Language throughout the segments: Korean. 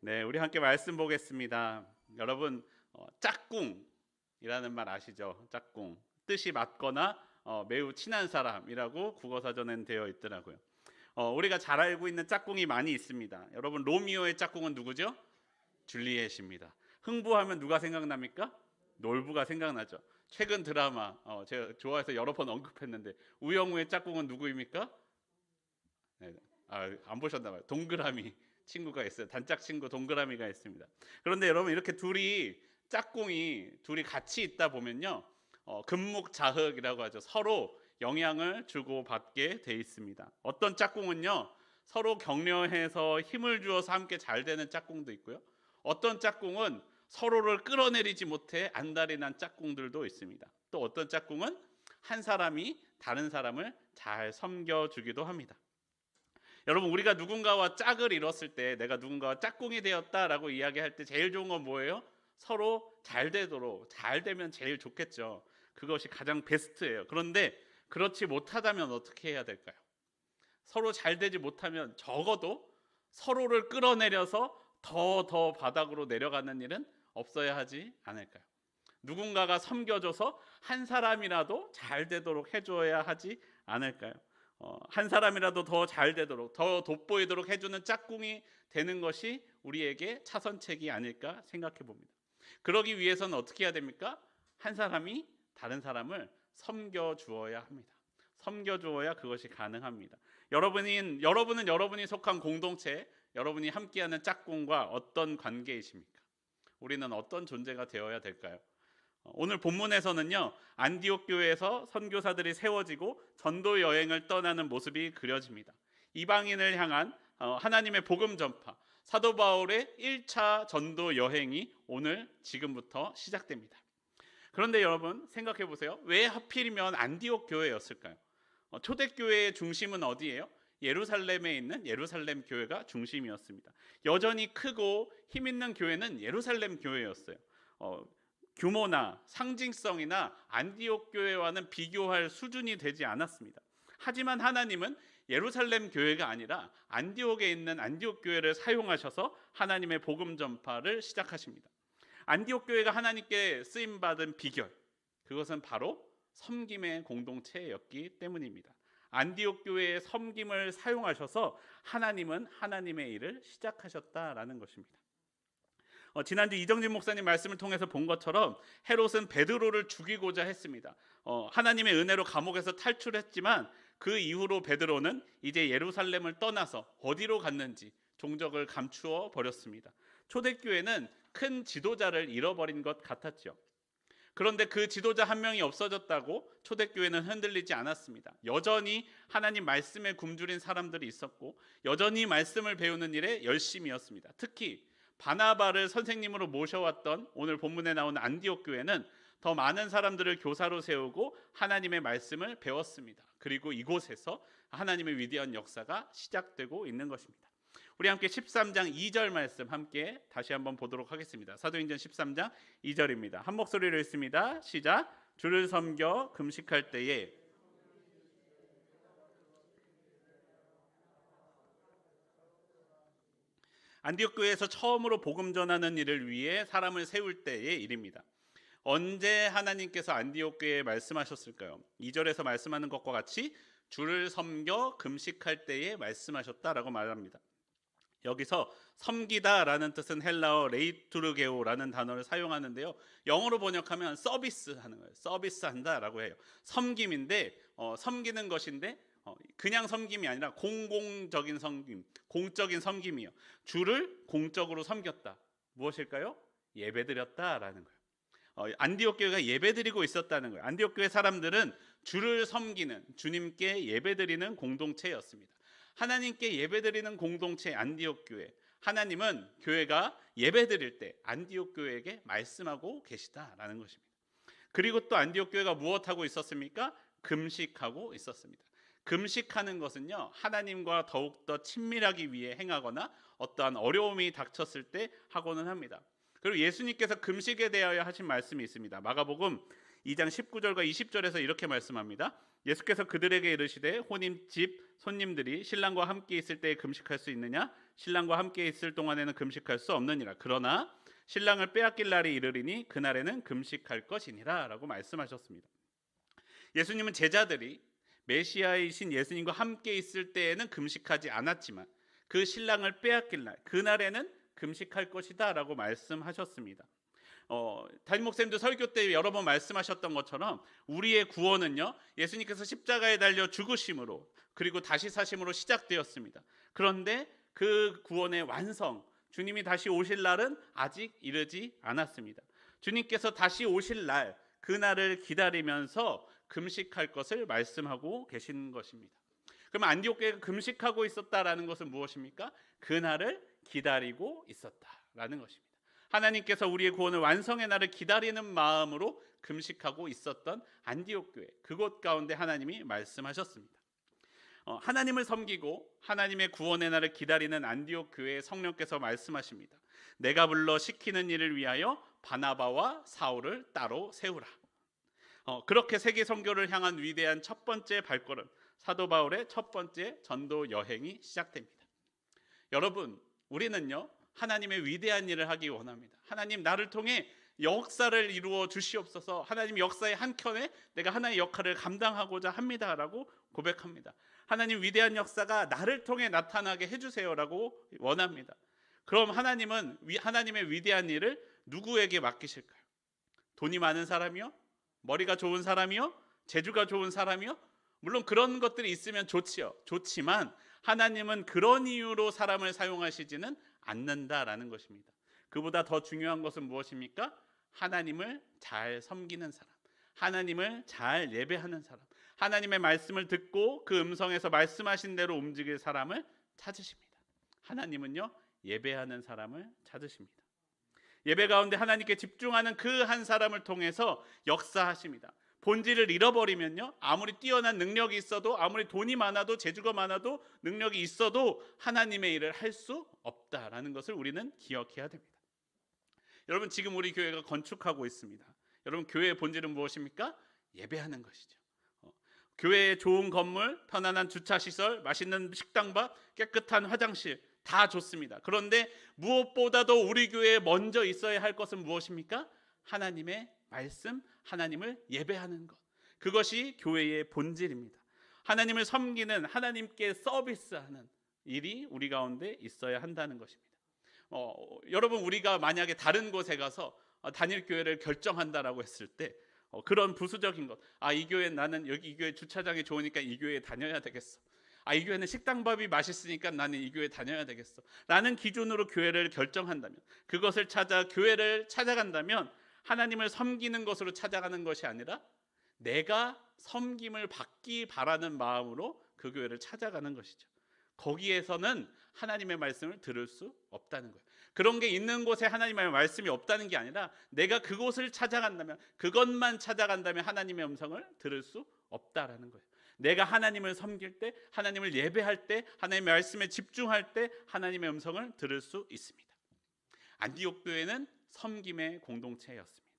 네, 우리 함께 말씀 보겠습니다. 여러분, 짝꿍이라는 말 아시죠? 짝꿍. 뜻이 맞거나 매우 친한 사람이라고 국어사전엔 되어 있더라고요. 우리가 잘 알고 있는 짝꿍이 많이 있습니다. 여러분, 로미오의 짝꿍은 누구죠? 줄리엣입니다. 흥부하면 누가 생각납니까? 놀부가 생각나죠. 최근 드라마 제가 좋아해서 여러 번 언급했는데 우영우의 짝꿍은 누구입니까? 네. 안 보셨나 봐요. 동그라미 친구가 있어요. 단짝 친구 동그라미가 있습니다. 그런데 여러분 이렇게 짝꿍이 둘이 같이 있다 보면요, 금묵자흑이라고 하죠. 서로 영향을 주고 받게 돼 있습니다. 어떤 짝꿍은요, 서로 격려해서 힘을 주어서 함께 잘 되는 짝꿍도 있고요. 어떤 짝꿍은 서로를 끌어내리지 못해 안달이 난 짝꿍들도 있습니다. 또 어떤 짝꿍은 한 사람이 다른 사람을 잘 섬겨주기도 합니다. 여러분, 우리가 누군가와 짝을 이뤘을 때, 내가 누군가와 짝꿍이 되었다라고 이야기할 때 제일 좋은 건 뭐예요? 서로 잘 되도록, 잘 되면 제일 좋겠죠. 그것이 가장 베스트예요. 그런데 그렇지 못하다면 어떻게 해야 될까요? 서로 잘 되지 못하면 적어도 서로를 끌어내려서 더 바닥으로 내려가는 일은 없어야 하지 않을까요? 누군가가 섬겨줘서 한 사람이라도 잘 되도록 해줘야 하지 않을까요? 한 사람이라도 더 잘 되도록, 더 돋보이도록 해주는 짝꿍이 되는 것이 우리에게 차선책이 아닐까 생각해 봅니다. 그러기 위해서는 어떻게 해야 됩니까? 한 사람이 다른 사람을 섬겨 주어야 합니다. 섬겨 주어야 그것이 가능합니다. 여러분은 여러분이 속한 공동체, 여러분이 함께하는 짝꿍과 어떤 관계이십니까? 우리는 어떤 존재가 되어야 될까요? 오늘 본문에서는요, 안디옥 교회에서 선교사들이 세워지고 전도 여행을 떠나는 모습이 그려집니다. 이방인을 향한 하나님의 복음 전파, 사도 바울의 1차 전도 여행이 오늘 지금부터 시작됩니다. 그런데 여러분 생각해 보세요. 왜 하필이면 안디옥 교회였을까요? 초대교회의 중심은 어디예요? 예루살렘에 있는 예루살렘 교회가 중심이었습니다. 여전히 크고 힘 있는 교회는 예루살렘 교회였어요. 규모나 상징성이나 안디옥 교회와는 비교할 수준이 되지 않았습니다. 하지만 하나님은 예루살렘 교회가 아니라 안디옥에 있는 안디옥 교회를 사용하셔서 하나님의 복음 전파를 시작하십니다. 안디옥 교회가 하나님께 쓰임 받은 비결, 그것은 바로 섬김의 공동체였기 때문입니다. 안디옥 교회의 섬김을 사용하셔서 하나님은 하나님의 일을 시작하셨다라는 것입니다. 지난주 이정진 목사님 말씀을 통해서 본 것처럼 헤롯은 베드로를 죽이고자 했습니다. 하나님의 은혜로 감옥에서 탈출했지만 그 이후로 베드로는 이제 예루살렘을 떠나서 어디로 갔는지 종적을 감추어 버렸습니다. 초대교회는 큰 지도자를 잃어버린 것 같았죠. 그런데 그 지도자 한 명이 없어졌다고 초대교회는 흔들리지 않았습니다. 여전히 하나님 말씀에 굶주린 사람들이 있었고 여전히 말씀을 배우는 일에 열심이었습니다. 특히 바나바를 선생님으로 모셔왔던 오늘 본문에 나오는 안디옥 교회는 더 많은 사람들을 교사로 세우고 하나님의 말씀을 배웠습니다. 그리고 이곳에서 하나님의 위대한 역사가 시작되고 있는 것입니다. 우리 함께 13장 2절 말씀 함께 다시 한번 보도록 하겠습니다. 사도행전 13장 2절입니다. 한 목소리로 읽습니다. 시작. 주를 섬겨 금식할 때에 안디옥 교회에서 처음으로 복음 전하는 일을 위해 사람을 세울 때의 일입니다. 언제 하나님께서 안디옥 교회에 말씀하셨을까요? 2절에서 말씀하는 것과 같이 주를 섬겨 금식할 때에 말씀하셨다라고 말합니다. 여기서 섬기다라는 뜻은 헬라어 레이투르게오라는 단어를 사용하는데요. 영어로 번역하면 서비스하는 거예요. 서비스한다라고 해요. 섬김인데 섬기는 것인데 그냥 섬김이 아니라 공공적인 섬김, 공적인 섬김이요. 주를 공적으로 섬겼다. 무엇일까요? 예배드렸다라는 거예요. 안디옥 교회가 예배드리고 있었다는 거예요. 안디옥 교회 사람들은 주를 섬기는, 주님께 예배드리는 공동체였습니다. 하나님께 예배드리는 공동체 안디옥 교회. 하나님은 교회가 예배드릴 때 안디옥 교회에게 말씀하고 계시다라는 것입니다. 그리고 또 안디옥 교회가 무엇하고 있었습니까? 금식하고 있었습니다. 금식하는 것은요, 하나님과 더욱더 친밀하기 위해 행하거나 어떠한 어려움이 닥쳤을 때 하고는 합니다. 그리고 예수님께서 금식에 대하여 하신 말씀이 있습니다. 마가복음 2장 19절과 20절에서 이렇게 말씀합니다. 예수께서 그들에게 이르시되 혼인 집 손님들이 신랑과 함께 있을 때에 금식할 수 있느냐? 신랑과 함께 있을 동안에는 금식할 수 없느니라. 그러나 신랑을 빼앗길 날이 이르리니 그날에는 금식할 것이니라 라고 말씀하셨습니다. 예수님은 제자들이 메시아이신 예수님과 함께 있을 때에는 금식하지 않았지만 그 신랑을 빼앗길 날, 그날에는 금식할 것이다 라고 말씀하셨습니다. 담임 목사님도 설교 때 여러 번 말씀하셨던 것처럼 우리의 구원은요, 예수님께서 십자가에 달려 죽으심으로 그리고 다시 사심으로 시작되었습니다. 그런데 그 구원의 완성, 주님이 다시 오실 날은 아직 이르지 않았습니다. 주님께서 다시 오실 날, 그날을 기다리면서 금식할 것을 말씀하고 계신 것입니다. 그럼 안디옥 교회가 금식하고 있었다라는 것은 무엇입니까? 그날을 기다리고 있었다라는 것입니다. 하나님께서 우리의 구원을 완성의 날을 기다리는 마음으로 금식하고 있었던 안디옥 교회, 그곳 가운데 하나님이 말씀하셨습니다. 하나님을 섬기고 하나님의 구원의 날을 기다리는 안디옥 교회의 성령께서 말씀하십니다. 내가 불러 시키는 일을 위하여 바나바와 사울을 따로 세우라. 그렇게 세계 선교를 향한 위대한 첫 번째 발걸음, 사도 바울의 첫 번째 전도 여행이 시작됩니다. 여러분, 우리는요, 하나님의 위대한 일을 하기 원합니다. 하나님, 나를 통해 역사를 이루어 주시옵소서. 하나님, 역사의 한켠에 내가 하나의 역할을 감당하고자 합니다라고 고백합니다. 하나님, 위대한 역사가 나를 통해 나타나게 해주세요라고 원합니다. 그럼 하나님은 하나님의 위대한 일을 누구에게 맡기실까요? 돈이 많은 사람이요? 머리가 좋은 사람이요? 재주가 좋은 사람이요? 물론 그런 것들이 있으면 좋지요. 좋지만 하나님은 그런 이유로 사람을 사용하시지는 않는다라는 것입니다. 그보다 더 중요한 것은 무엇입니까? 하나님을 잘 섬기는 사람, 하나님을 잘 예배하는 사람, 하나님의 말씀을 듣고 그 음성에서 말씀하신 대로 움직일 사람을 찾으십니다. 하나님은요, 예배하는 사람을 찾으십니다. 예배 가운데 하나님께 집중하는 그 한 사람을 통해서 역사하십니다. 본질을 잃어버리면요, 아무리 뛰어난 능력이 있어도, 아무리 돈이 많아도, 재주가 많아도, 능력이 있어도 하나님의 일을 할 수 없다라는 것을 우리는 기억해야 됩니다. 여러분, 지금 우리 교회가 건축하고 있습니다. 여러분, 교회의 본질은 무엇입니까? 예배하는 것이죠. 교회의 좋은 건물, 편안한 주차시설, 맛있는 식당밥, 깨끗한 화장실 다 좋습니다. 그런데 무엇보다도 우리 교회에 먼저 있어야 할 것은 무엇입니까? 하나님의 말씀, 하나님을 예배하는 것. 그것이 교회의 본질입니다. 하나님을 섬기는, 하나님께 서비스하는 일이 우리 가운데 있어야 한다는 것입니다. 여러분, 우리가 만약에 다른 곳에 가서 단일 교회를 결정한다라고 했을 때 그런 부수적인 것, 이 교회 나는 여기 이 교회 주차장이 좋으니까 이 교회에 다녀야 되겠어. 이 교회는 식당밥이 맛있으니까 나는 이 교회 다녀야 되겠어. 라는 기준으로 교회를 결정한다면, 그것을 찾아 교회를 찾아간다면 하나님을 섬기는 것으로 찾아가는 것이 아니라 내가 섬김을 받기 바라는 마음으로 그 교회를 찾아가는 것이죠. 거기에서는 하나님의 말씀을 들을 수 없다는 거예요. 그런 게 있는 곳에 하나님의 말씀이 없다는 게 아니라 내가 그곳을 찾아간다면, 그것만 찾아간다면 하나님의 음성을 들을 수 없다라는 거예요. 내가 하나님을 섬길 때, 하나님을 예배할 때, 하나님의 말씀에 집중할 때 하나님의 음성을 들을 수 있습니다. 안디옥 교회는 섬김의 공동체였습니다.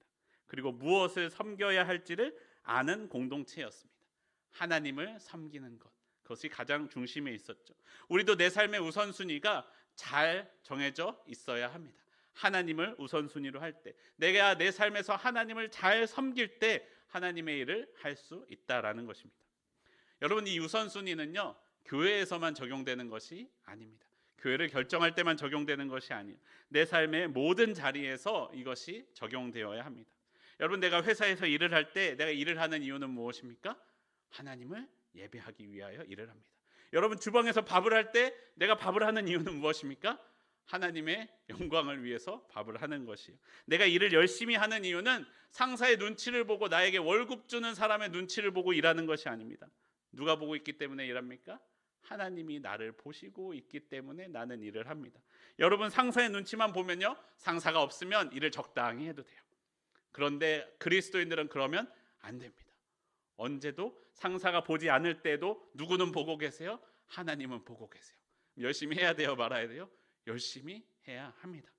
그리고 무엇을 섬겨야 할지를 아는 공동체였습니다. 하나님을 섬기는 것, 그것이 가장 중심에 있었죠. 우리도 내 삶의 우선순위가 잘 정해져 있어야 합니다. 하나님을 우선순위로 할 때, 내가 내 삶에서 하나님을 잘 섬길 때 하나님의 일을 할 수 있다라는 것입니다. 여러분, 이 우선순위는요, 교회에서만 적용되는 것이 아닙니다. 교회를 결정할 때만 적용되는 것이 아니에요. 내 삶의 모든 자리에서 이것이 적용되어야 합니다. 여러분, 내가 회사에서 일을 할 때 내가 일을 하는 이유는 무엇입니까? 하나님을 예배하기 위하여 일을 합니다. 여러분, 주방에서 밥을 할 때 내가 밥을 하는 이유는 무엇입니까? 하나님의 영광을 위해서 밥을 하는 것이에요. 내가 일을 열심히 하는 이유는 상사의 눈치를 보고 나에게 월급 주는 사람의 눈치를 보고 일하는 것이 아닙니다. 누가 보고 있기 때문에 일합니까? 하나님이 나를 보시고 있기 때문에 나는 일을 합니다. 여러분, 상사의 눈치만 보면요, 상사가 없으면 일을 적당히 해도 돼요. 그런데 그리스도인들은 그러면 안 됩니다. 언제도 상사가 보지 않을 때도 누구는 보고 계세요? 하나님은 보고 계세요. 열심히 해야 돼요, 말아야 돼요? 열심히 해야 합니다.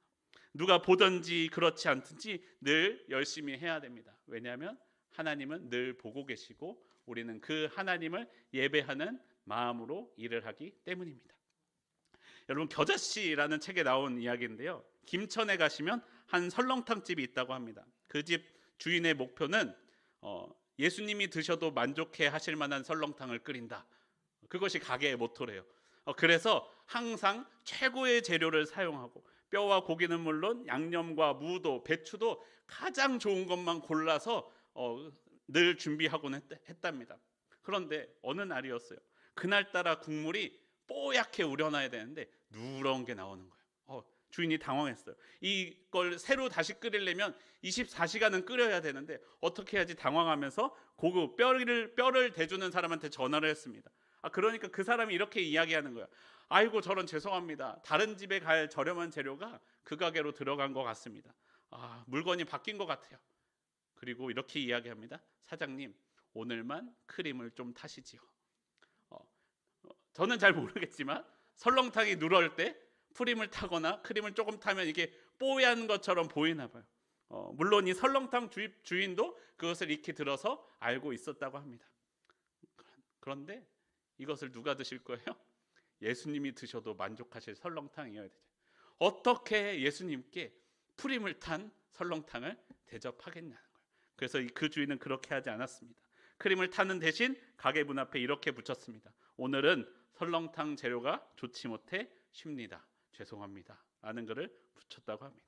누가 보든지 그렇지 않든지 늘 열심히 해야 됩니다. 왜냐하면 하나님은 늘 보고 계시고 우리는 그 하나님을 예배하는 마음으로 일을 하기 때문입니다. 여러분, 겨자씨라는 책에 나온 이야기인데요, 김천에 가시면 한 설렁탕 집이 있다고 합니다. 그 집 주인의 목표는 예수님이 드셔도 만족해 하실 만한 설렁탕을 끓인다. 그것이 가게의 모토래요. 그래서 항상 최고의 재료를 사용하고 뼈와 고기는 물론 양념과 무도 배추도 가장 좋은 것만 골라서 늘 준비하곤 했답니다. 그런데 어느 날이었어요. 그날따라 국물이 뽀얗게 우려놔야 되는데 누런 게 나오는 거예요. 주인이 당황했어요. 이걸 새로 다시 끓이려면 24시간은 끓여야 되는데 어떻게 해야지 당황하면서 고급 뼈를 대주는 사람한테 전화를 했습니다. 그러니까 그 사람이 이렇게 이야기하는 거야. 아이고, 저런 죄송합니다. 다른 집에 갈 저렴한 재료가 그 가게로 들어간 것 같습니다. 물건이 바뀐 것 같아요. 그리고 이렇게 이야기합니다. 사장님, 오늘만 크림을 좀 타시지요. 저는 잘 모르겠지만 설렁탕이 누럴 때 프림을 타거나 크림을 조금 타면 이게 뽀얀 것처럼 보이나 봐요. 물론 이 설렁탕 주인도 그것을 익히 들어서 알고 있었다고 합니다. 그런데 이것을 누가 드실 거예요? 예수님이 드셔도 만족하실 설렁탕이어야 되죠. 어떻게 예수님께 프림을 탄 설렁탕을 대접하겠냐는 거예요. 그래서 그 주인은 그렇게 하지 않았습니다. 크림을 타는 대신 가게 문 앞에 이렇게 붙였습니다. 오늘은 설렁탕 재료가 좋지 못해 쉽니다. 죄송합니다. 라는 글을 붙였다고 합니다.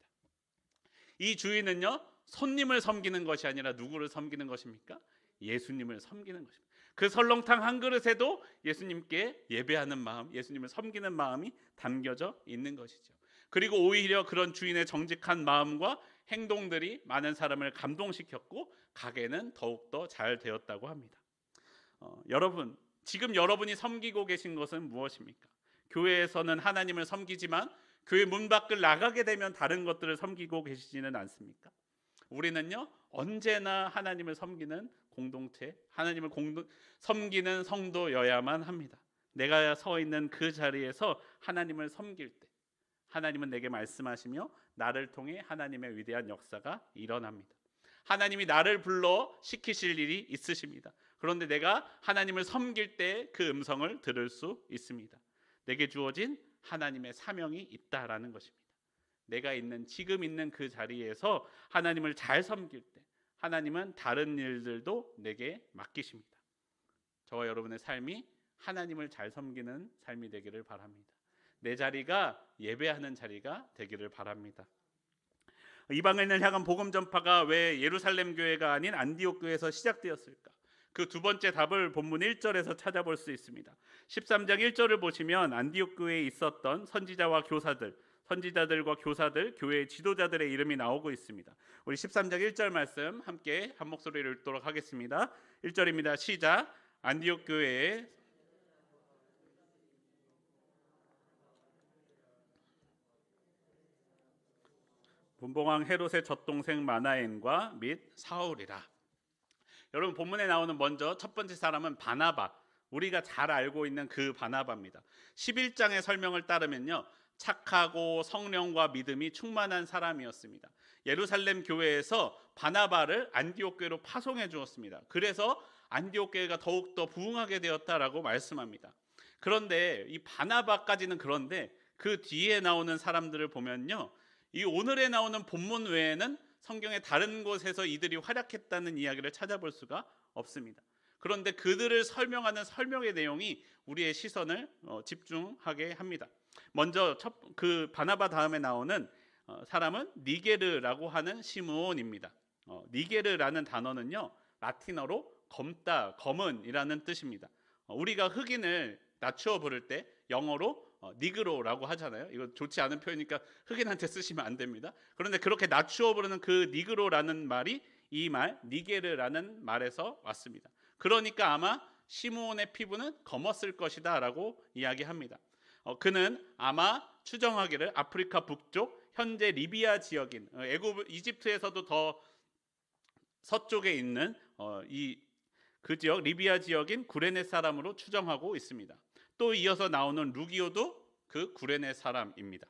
이 주인은요, 손님을 섬기는 것이 아니라 누구를 섬기는 것입니까? 예수님을 섬기는 것입니다. 그 설렁탕 한 그릇에도 예수님께 예배하는 마음, 예수님을 섬기는 마음이 담겨져 있는 것이죠. 그리고 오히려 그런 주인의 정직한 마음과 행동들이 많은 사람을 감동시켰고 가게는 더욱더 잘 되었다고 합니다. 여러분, 지금 여러분이 섬기고 계신 것은 무엇입니까? 교회에서는 하나님을 섬기지만 교회 문 밖을 나가게 되면 다른 것들을 섬기고 계시지는 않습니까? 우리는요, 언제나 하나님을 섬기는 공동체, 하나님을 섬기는 성도여야만 합니다. 내가 서 있는 그 자리에서 하나님을 섬길 때 하나님은 내게 말씀하시며 나를 통해 하나님의 위대한 역사가 일어납니다. 하나님이 나를 불러 시키실 일이 있으십니다. 그런데 내가 하나님을 섬길 때 그 음성을 들을 수 있습니다. 내게 주어진 하나님의 사명이 있다라는 것입니다. 내가 지금 있는 그 자리에서 하나님을 잘 섬길 때 하나님은 다른 일들도 내게 맡기십니다. 저와 여러분의 삶이 하나님을 잘 섬기는 삶이 되기를 바랍니다. 내 자리가 예배하는 자리가 되기를 바랍니다. 이방인을 향한 복음 전파가 왜 예루살렘 교회가 아닌 안디옥 교회에서 시작되었을까? 그 두 번째 답을 본문 1절에서 찾아볼 수 있습니다. 13장 1절을 보시면 안디옥 교회에 있었던 선지자들과 교사들, 교회의 지도자들의 이름이 나오고 있습니다. 우리 13장 1절 말씀 함께 한 목소리로 읽도록 하겠습니다. 1절입니다. 시작. 안디옥 교회에 분봉왕 헤롯의 젖동생 마나엔과 및 사울이라. 여러분, 본문에 나오는 먼저 첫 번째 사람은 바나바, 우리가 잘 알고 있는 그 바나바입니다. 11장의 설명을 따르면요, 착하고 성령과 믿음이 충만한 사람이었습니다. 예루살렘 교회에서 바나바를 안디옥 교회로 파송해 주었습니다. 그래서 안디옥 교회가 더욱더 부흥하게 되었다라고 말씀합니다. 그런데 이 바나바까지는 그런데 그 뒤에 나오는 사람들을 보면요, 이 오늘에 나오는 본문 외에는 성경의 다른 곳에서 이들이 활약했다는 이야기를 찾아볼 수가 없습니다. 그런데 그들을 설명하는 설명의 내용이 우리의 시선을 집중하게 합니다. 먼저 그 바나바 다음에 나오는 사람은 니게르라고 하는 시므온입니다. 니게르라는 단어는요, 라틴어로 검다, 검은이라는 뜻입니다. 우리가 흑인을 낮추어 부를 때 영어로 니그로라고 하잖아요. 이거 좋지 않은 표현이니까 흑인한테 쓰시면 안 됩니다. 그런데 그렇게 낮추어 부르는 그 니그로라는 말이 이 말 니게르라는 말에서 왔습니다. 그러니까 아마 시므온의 피부는 검었을 것이다 라고 이야기합니다. 그는 아마 추정하기를 아프리카 북쪽 현재 리비아 지역인 이집트에서도 더 서쪽에 있는 그 지역 리비아 지역인 구레네 사람으로 추정하고 있습니다. 또 이어서 나오는 루기오도 그 구레네 사람입니다.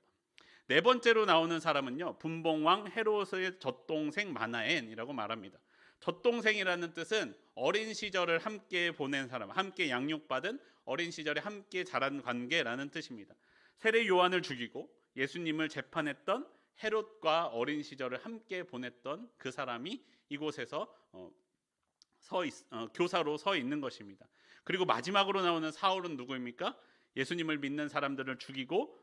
네 번째로 나오는 사람은요, 분봉왕 헤롯의 젖동생 마나엔이라고 말합니다. 젖동생이라는 뜻은 어린 시절을 함께 보낸 사람, 함께 양육받은 어린 시절에 함께 자란 관계라는 뜻입니다. 세례 요한을 죽이고 예수님을 재판했던 헤롯과 어린 시절을 함께 보냈던 그 사람이 이곳에서 교사로 서 있는 것입니다. 그리고 마지막으로 나오는 사울은 누구입니까? 예수님을 믿는 사람들을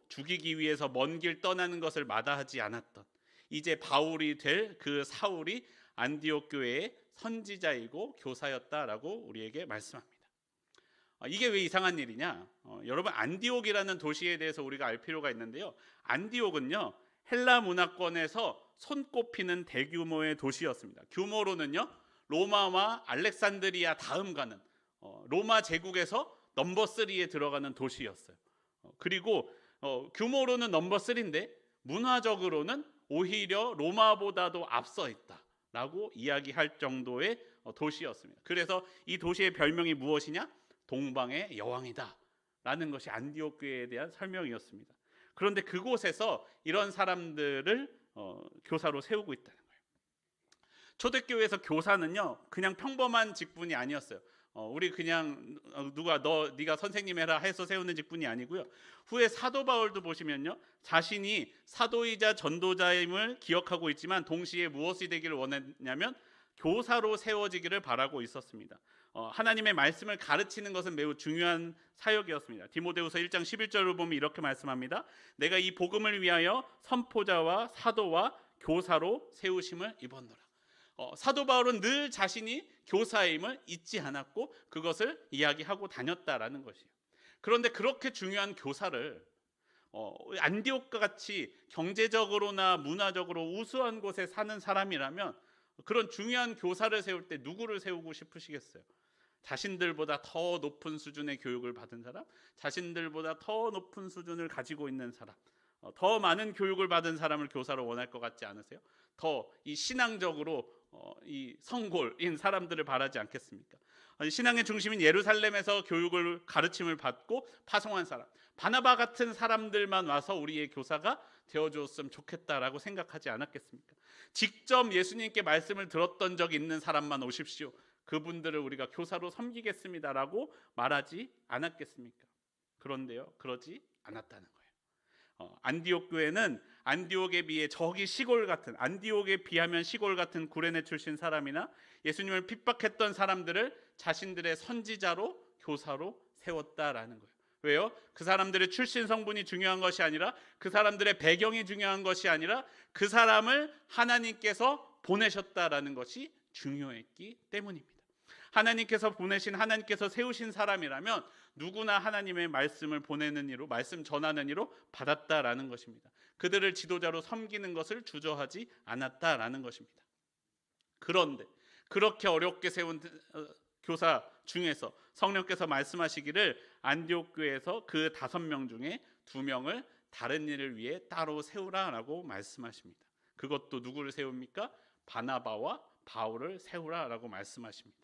죽이기 위해서 먼 길 떠나는 것을 마다하지 않았던, 이제 바울이 될 그 사울이 안디옥 교회의 선지자이고 교사였다라고 우리에게 말씀합니다. 이게 왜 이상한 일이냐? 여러분, 안디옥이라는 도시에 대해서 우리가 알 필요가 있는데요. 안디옥은요, 헬라 문화권에서 손꼽히는 대규모의 도시였습니다. 규모로는요, 로마와 알렉산드리아 다음 가는 로마 제국에서 넘버 3에 들어가는 도시였어요. 그리고 규모로는 넘버 3인데 문화적으로는 오히려 로마보다도 앞서 있다라고 이야기할 정도의 도시였습니다. 그래서 이 도시의 별명이 무엇이냐? 동방의 여왕이다 라는 것이 안디옥 교회에 대한 설명이었습니다. 그런데 그곳에서 이런 사람들을 교사로 세우고 있다는 거예요. 초대교회에서 교사는요, 그냥 평범한 직분이 아니었어요. 우리 그냥 누가 네가 선생님 해라 해서 세우는 직분이 아니고요. 후에 사도 바울도 보시면요, 자신이 사도이자 전도자임을 기억하고 있지만 동시에 무엇이 되기를 원했냐면 교사로 세워지기를 바라고 있었습니다. 하나님의 말씀을 가르치는 것은 매우 중요한 사역이었습니다. 디모데후서 1장 11절을 보면 이렇게 말씀합니다. 내가 이 복음을 위하여 선포자와 사도와 교사로 세우심을 입었노라. 사도 바울은 늘 자신이 교사임을 잊지 않았고 그것을 이야기하고 다녔다라는 것이에요. 그런데 그렇게 중요한 교사를 안디옥과 같이 경제적으로나 문화적으로 우수한 곳에 사는 사람이라면 그런 중요한 교사를 세울 때 누구를 세우고 싶으시겠어요? 자신들보다 더 높은 수준의 교육을 받은 사람, 자신들보다 더 높은 수준을 가지고 있는 사람, 더 많은 교육을 받은 사람을 교사로 원할 것 같지 않으세요? 더 이 신앙적으로 이 성골인 사람들을 바라지 않겠습니까? 신앙의 중심인 예루살렘에서 교육을 가르침을 받고 파송한 사람, 바나바 같은 사람들만 와서 우리의 교사가 되어주었으면 좋겠다라고 생각하지 않았겠습니까? 직접 예수님께 말씀을 들었던 적 있는 사람만 오십시오. 그분들을 우리가 교사로 섬기겠습니다라고 말하지 않았겠습니까? 그런데요, 그러지 않았다는 거예요. 안디옥 교회는 안디옥에 비해 저기 시골 같은, 안디옥에 비하면 시골 같은 구레네 출신 사람이나 예수님을 핍박했던 사람들을 자신들의 선지자로 교사로 세웠다라는 거예요. 왜요? 그 사람들의 출신 성분이 중요한 것이 아니라, 그 사람들의 배경이 중요한 것이 아니라 그 사람을 하나님께서 보내셨다라는 것이 중요했기 때문입니다. 하나님께서 보내신, 하나님께서 세우신 사람이라면 누구나 하나님의 말씀을 보내는 이로, 말씀 전하는 이로 받았다라는 것입니다. 그들을 지도자로 섬기는 것을 주저하지 않았다라는 것입니다. 그런데 그렇게 어렵게 세운 교사 중에서 성령께서 말씀하시기를 안디옥 교회에서 그 5명 중에 2명을 다른 일을 위해 따로 세우라라고 말씀하십니다. 그것도 누구를 세웁니까? 바나바와 바울을 세우라라고 말씀하십니다.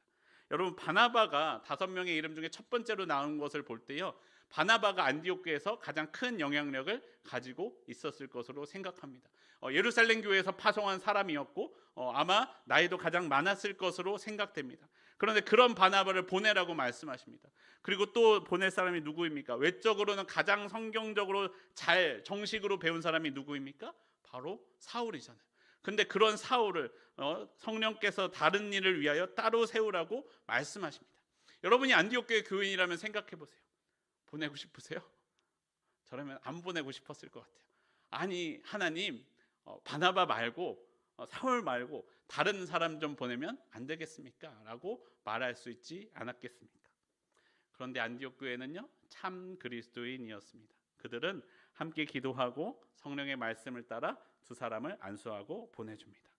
여러분, 바나바가 5명의 이름 중에 첫 번째로 나온 것을 볼 때요, 바나바가 안디옥 교회에서 가장 큰 영향력을 가지고 있었을 것으로 생각합니다. 예루살렘 교회에서 파송한 사람이었고 아마 나이도 가장 많았을 것으로 생각됩니다. 그런데 그런 바나바를 보내라고 말씀하십니다. 그리고 또 보낼 사람이 누구입니까? 외적으로는 가장 성경적으로 잘 정식으로 배운 사람이 누구입니까? 바로 사울이잖아요. 근데 그런 사울을 성령께서 다른 일을 위하여 따로 세우라고 말씀하십니다. 여러분이 안디옥 교회 교인이라면 생각해 보세요. 보내고 싶으세요? 저라면 안 보내고 싶었을 것 같아요. 아니, 하나님, 바나바 말고 사울 말고 다른 사람 좀 보내면 안 되겠습니까? 라고 말할 수 있지 않았겠습니까? 그런데 안디옥 교회는요, 참 그리스도인이었습니다. 그들은 함께 기도하고 성령의 말씀을 따라 2사람을 안수하고 보내줍니다.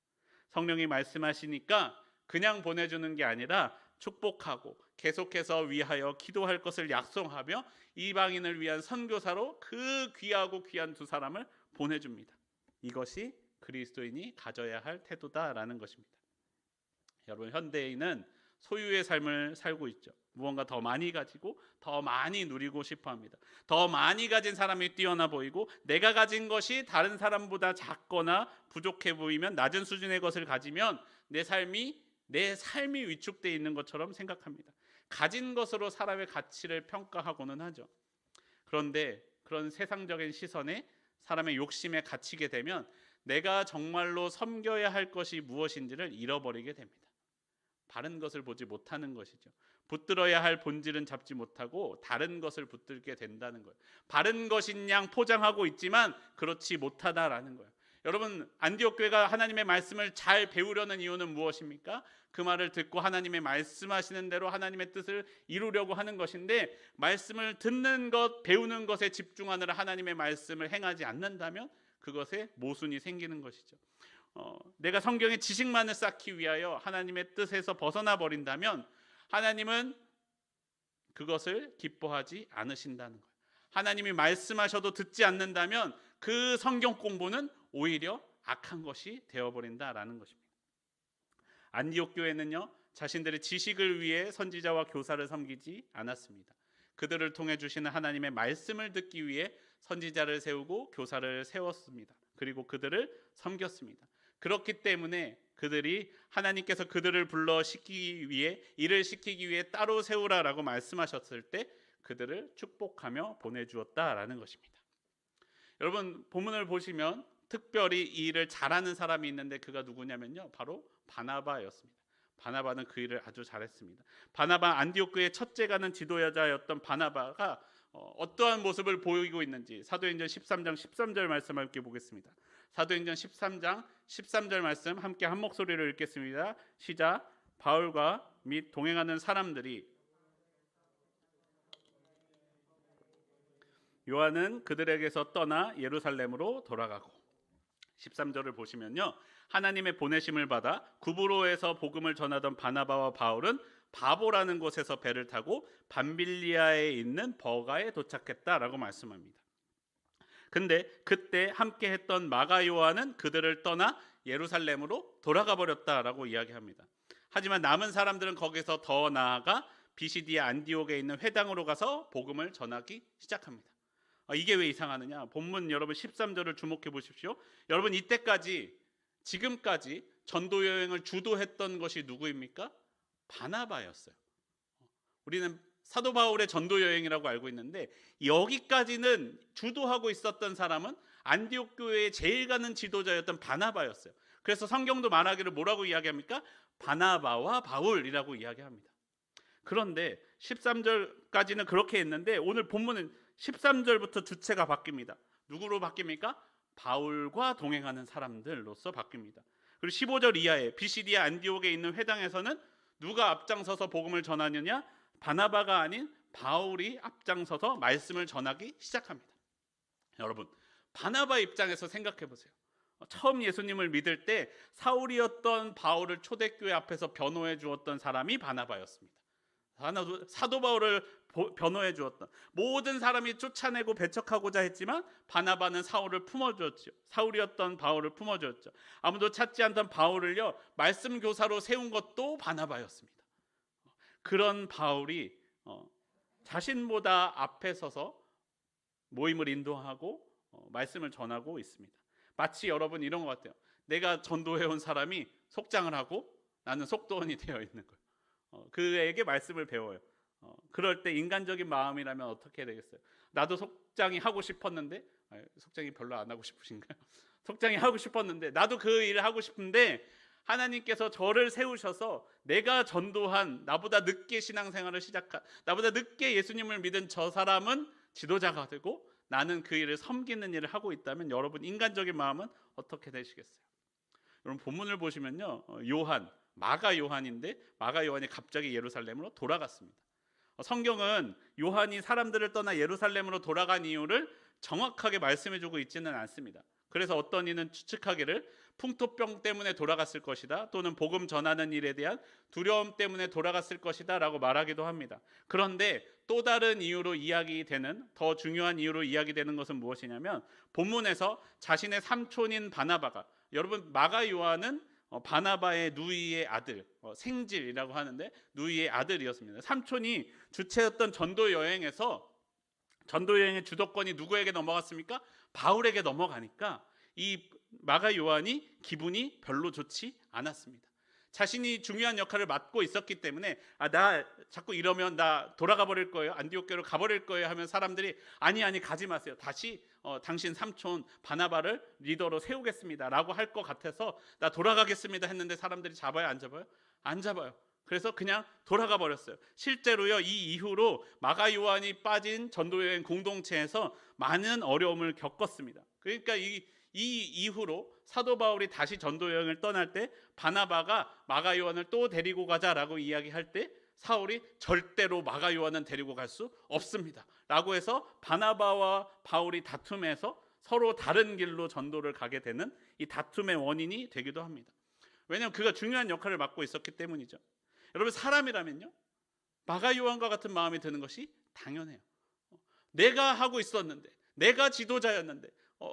성령이 말씀하시니까 그냥 보내주는 게 아니라 축복하고 계속해서 위하여 기도할 것을 약속하며 이방인을 위한 선교사로 그 귀하고 귀한 2사람을 보내줍니다. 이것이 그리스도인이 가져야 할 태도다라는 것입니다. 여러분, 현대인은 소유의 삶을 살고 있죠. 무언가 더 많이 가지고 더 많이 누리고 싶어 합니다. 더 많이 가진 사람이 뛰어나 보이고, 내가 가진 것이 다른 사람보다 작거나 부족해 보이면, 낮은 수준의 것을 가지면 내 삶이 내 삶이 위축되어 있는 것처럼 생각합니다. 가진 것으로 사람의 가치를 평가하고는 하죠. 그런데 그런 세상적인 시선에 사람의 욕심에 갇히게 되면 내가 정말로 섬겨야 할 것이 무엇인지를 잃어버리게 됩니다. 바른 것을 보지 못하는 것이죠. 붙들어야 할 본질은 잡지 못하고 다른 것을 붙들게 된다는 거예요. 바른 것인 양 포장하고 있지만 그렇지 못하다라는 거예요. 여러분, 안디옥 교회가 하나님의 말씀을 잘 배우려는 이유는 무엇입니까? 그 말을 듣고 하나님의 말씀하시는 대로 하나님의 뜻을 이루려고 하는 것인데, 말씀을 듣는 것, 배우는 것에 집중하느라 하나님의 말씀을 행하지 않는다면 그것에 모순이 생기는 것이죠. 내가 성경의 지식만을 쌓기 위하여 하나님의 뜻에서 벗어나 버린다면 하나님은 그것을 기뻐하지 않으신다는 거예요. 하나님이 말씀하셔도 듣지 않는다면 그 성경 공부는 오히려 악한 것이 되어버린다라는 것입니다. 안디옥 교회는요, 자신들의 지식을 위해 선지자와 교사를 섬기지 않았습니다. 그들을 통해 주시는 하나님의 말씀을 듣기 위해 선지자를 세우고 교사를 세웠습니다. 그리고 그들을 섬겼습니다. 그렇기 때문에 그들이 하나님께서 그들을 불러 일을 시키기 위해 따로 세우라라고 말씀하셨을 때 그들을 축복하며 보내주었다라는 것입니다. 여러분, 본문을 보시면 특별히 이 일을 잘하는 사람이 있는데 그가 누구냐면요, 바로 바나바였습니다. 바나바는 그 일을 아주 잘했습니다. 바나바, 안디옥 교회의 첫째 가는 지도자였던 바나바가 어떠한 모습을 보이고 있는지 사도행전 13장 13절 말씀 함께 보겠습니다. 사도행전 13장 13절 말씀 함께 한 목소리로 읽겠습니다. 시작. 바울과 및 동행하는 사람들이 요한은 그들에게서 떠나 예루살렘으로 돌아가고, 13절을 보시면요, 하나님의 보내심을 받아 구브로에서 복음을 전하던 바나바와 바울은 바보라는 곳에서 배를 타고 밤빌리아에 있는 버가에 도착했다라고 말씀합니다. 근데 그때 함께 했던 마가 요한은 그들을 떠나 예루살렘으로 돌아가 버렸다라고 이야기합니다. 하지만 남은 사람들은 거기서 더 나아가 비시디아 안디옥에 있는 회당으로 가서 복음을 전하기 시작합니다. 이게 왜 이상하느냐? 본문 여러분 13절을 주목해 보십시오. 여러분, 이때까지 지금까지 전도 여행을 주도했던 것이 누구입니까? 바나바였어요. 우리는 사도 바울의 전도 여행이라고 알고 있는데 여기까지는 주도하고 있었던 사람은 안디옥 교회의 제일 가는 지도자였던 바나바였어요. 그래서 성경도 말하기를 뭐라고 이야기합니까? 바나바와 바울이라고 이야기합니다. 그런데 13절까지는 그렇게 했는데 오늘 본문은 13절부터 주체가 바뀝니다. 누구로 바뀝니까? 바울과 동행하는 사람들로서 바뀝니다. 그리고 15절 이하에 비시디아 안디옥에 있는 회당에서는 누가 앞장서서 복음을 전하느냐? 바나바가 아닌 바울이 앞장서서 말씀을 전하기 시작합니다. 여러분, 바나바 입장에서 생각해 보세요. 처음 예수님을 믿을 때 사울이었던 바울을 초대교회 앞에서 변호해 주었던 사람이 바나바였습니다. 사도 바울을 변호해 주었던, 모든 사람이 쫓아내고 배척하고자 했지만 바나바는 사울을 품어주었죠. 사울이었던 바울을 품어주었죠. 아무도 찾지 않던 바울을요, 말씀 교사로 세운 것도 바나바였습니다. 그런 바울이 자신보다 앞에 서서 모임을 인도하고 말씀을 전하고 있습니다. 마치 여러분 이런 것 같아요. 내가 전도해온 사람이 속장을 하고 나는 속도원이 되어 있는 거예요. 그에게 말씀을 배워요. 그럴 때 인간적인 마음이라면 어떻게 되겠어요? 나도 속장이 하고 싶었는데, 속장이 별로 안 하고 싶으신가요? 속장이 하고 싶었는데, 나도 그 일을 하고 싶은데 하나님께서 저를 세우셔서 내가 전도한, 나보다 늦게 신앙생활을 시작한, 나보다 늦게 예수님을 믿은 저 사람은 지도자가 되고 나는 그 일을 섬기는 일을 하고 있다면 여러분 인간적인 마음은 어떻게 되시겠어요? 여러분 본문을 보시면요, 마가 요한인데 마가 요한이 갑자기 예루살렘으로 돌아갔습니다. 성경은 요한이 사람들을 떠나 예루살렘으로 돌아간 이유를 정확하게 말씀해주고 있지는 않습니다. 그래서 어떤 이는 추측하기를 풍토병 때문에 돌아갔을 것이다, 또는 복음 전하는 일에 대한 두려움 때문에 돌아갔을 것이다 라고 말하기도 합니다. 그런데 또 다른 이유로 이야기되는, 더 중요한 이유로 이야기되는 것은 무엇이냐면 본문에서 자신의 삼촌인 바나바가, 여러분 마가 요한은 바나바의 누이의 아들, 생질이라고 하는데 누이의 아들이었습니다. 삼촌이 주체였던 전도 여행에서 전도 여행의 주도권이 누구에게 넘어갔습니까? 바울에게 넘어가니까 이 마가 요한이 기분이 별로 좋지 않았습니다. 자신이 중요한 역할을 맡고 있었기 때문에 나 자꾸 이러면 나 돌아가 버릴 거예요. 안디옥교로 가버릴 거예요 하면 사람들이 아니 가지 마세요. 다시 당신 삼촌 바나바를 리더로 세우겠습니다 라고 할 것 같아서 나 돌아가겠습니다 했는데 사람들이 잡아요 안 잡아요? 안 잡아요. 그래서 그냥 돌아가 버렸어요. 실제로요, 이 이후로 마가 요한이 빠진 전도여행 공동체에서 많은 어려움을 겪었습니다. 그러니까 이 이후로 사도 바울이 다시 전도 여행을 떠날 때 바나바가 마가 요한을 또 데리고 가자라고 이야기할 때 사울이 절대로 마가 요한은 데리고 갈 수 없습니다 라고 해서 바나바와 바울이 다툼해서 서로 다른 길로 전도를 가게 되는 이 다툼의 원인이 되기도 합니다. 왜냐하면 그가 중요한 역할을 맡고 있었기 때문이죠. 여러분, 사람이라면요, 마가 요한과 같은 마음이 드는 것이 당연해요. 내가 하고 있었는데, 내가 지도자였는데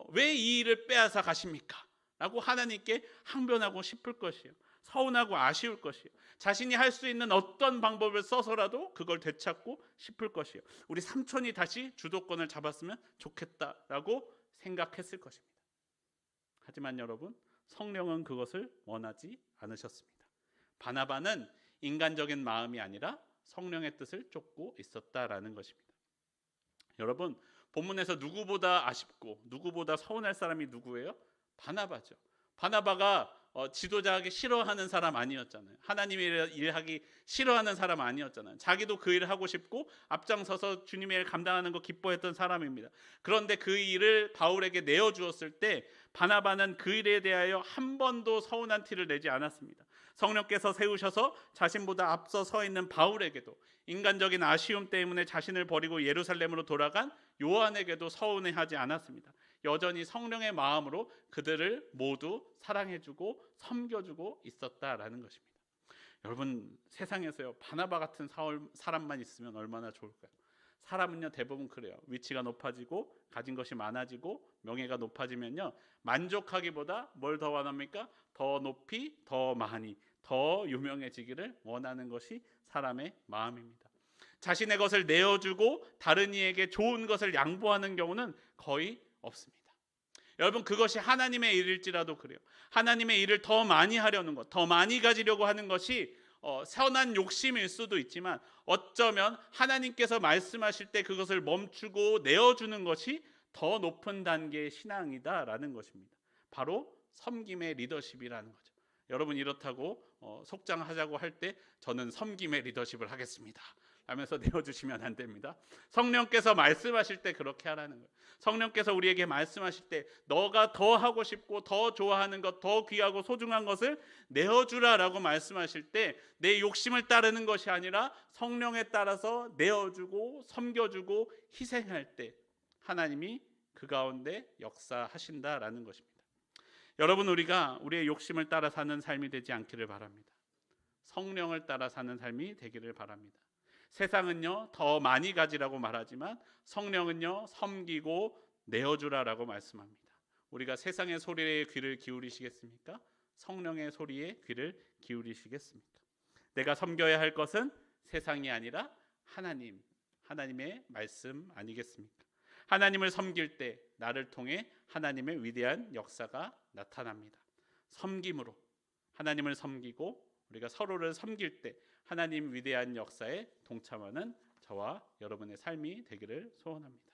왜 이 일을 빼앗아 가십니까? 라고 하나님께 항변하고 싶을 것이에요. 서운하고 아쉬울 것이에요. 자신이 할 수 있는 어떤 방법을 써서라도 그걸 되찾고 싶을 것이에요. 우리 삼촌이 다시 주도권을 잡았으면 좋겠다라고 생각했을 것입니다. 하지만 여러분, 성령은 그것을 원하지 않으셨습니다. 바나바는 인간적인 마음이 아니라 성령의 뜻을 쫓고 있었다라는 것입니다. 여러분, 본문에서 누구보다 아쉽고 누구보다 서운할 사람이 누구예요? 바나바죠. 바나바가 지도자하기 싫어하는 사람 아니었잖아요. 하나님의 일하기 싫어하는 사람 아니었잖아요. 자기도 그 일을 하고 싶고 앞장서서 주님의 일 감당하는 거 기뻐했던 사람입니다. 그런데 그 일을 바울에게 내어주었을 때 바나바는 그 일에 대하여 한 번도 서운한 티를 내지 않았습니다. 성령께서 세우셔서 자신보다 앞서 서 있는 바울에게도, 인간적인 아쉬움 때문에 자신을 버리고 예루살렘으로 돌아간 요한에게도 서운해하지 않았습니다. 여전히 성령의 마음으로 그들을 모두 사랑해주고 섬겨주고 있었다라는 것입니다. 여러분, 세상에서요, 바나바 같은 사람만 있으면 얼마나 좋을까요? 사람은요, 대부분 그래요. 위치가 높아지고 가진 것이 많아지고 명예가 높아지면요, 만족하기보다 뭘 더 원합니까? 더 높이, 더 많이, 더 유명해지기를 원하는 것이 사람의 마음입니다. 자신의 것을 내어주고 다른 이에게 좋은 것을 양보하는 경우는 거의 없습니다. 여러분, 그것이 하나님의 일일지라도 그래요. 하나님의 일을 더 많이 하려는 것, 더 많이 가지려고 하는 것이 선한 욕심일 수도 있지만, 어쩌면 하나님께서 말씀하실 때 그것을 멈추고 내어주는 것이 더 높은 단계의 신앙이다라는 것입니다. 바로 섬김의 리더십이라는 거죠. 여러분, 이렇다고 속장하자고 할 때 저는 섬김의 리더십을 하겠습니다 하면서 내어주시면 안 됩니다. 성령께서 말씀하실 때 그렇게 하라는 거예요. 성령께서 우리에게 말씀하실 때 너가 더 하고 싶고 더 좋아하는 것, 더 귀하고 소중한 것을 내어주라라고 말씀하실 때 내 욕심을 따르는 것이 아니라 성령에 따라서 내어주고 섬겨주고 희생할 때 하나님이 그 가운데 역사하신다라는 것입니다. 여러분, 우리가 우리의 욕심을 따라 사는 삶이 되지 않기를 바랍니다. 성령을 따라 사는 삶이 되기를 바랍니다. 세상은요, 더 많이 가지라고 말하지만 성령은요, 섬기고 내어주라라고 말씀합니다. 우리가 세상의 소리에 귀를 기울이시겠습니까? 성령의 소리에 귀를 기울이시겠습니까? 내가 섬겨야 할 것은 세상이 아니라 하나님의 말씀 아니겠습니까? 하나님을 섬길 때 나를 통해 하나님의 위대한 역사가 나타납니다. 섬김으로 하나님을 섬기고 우리가 서로를 섬길 때 하나님 위대한 역사에 동참하는 저와 여러분의 삶이 되기를 소원합니다.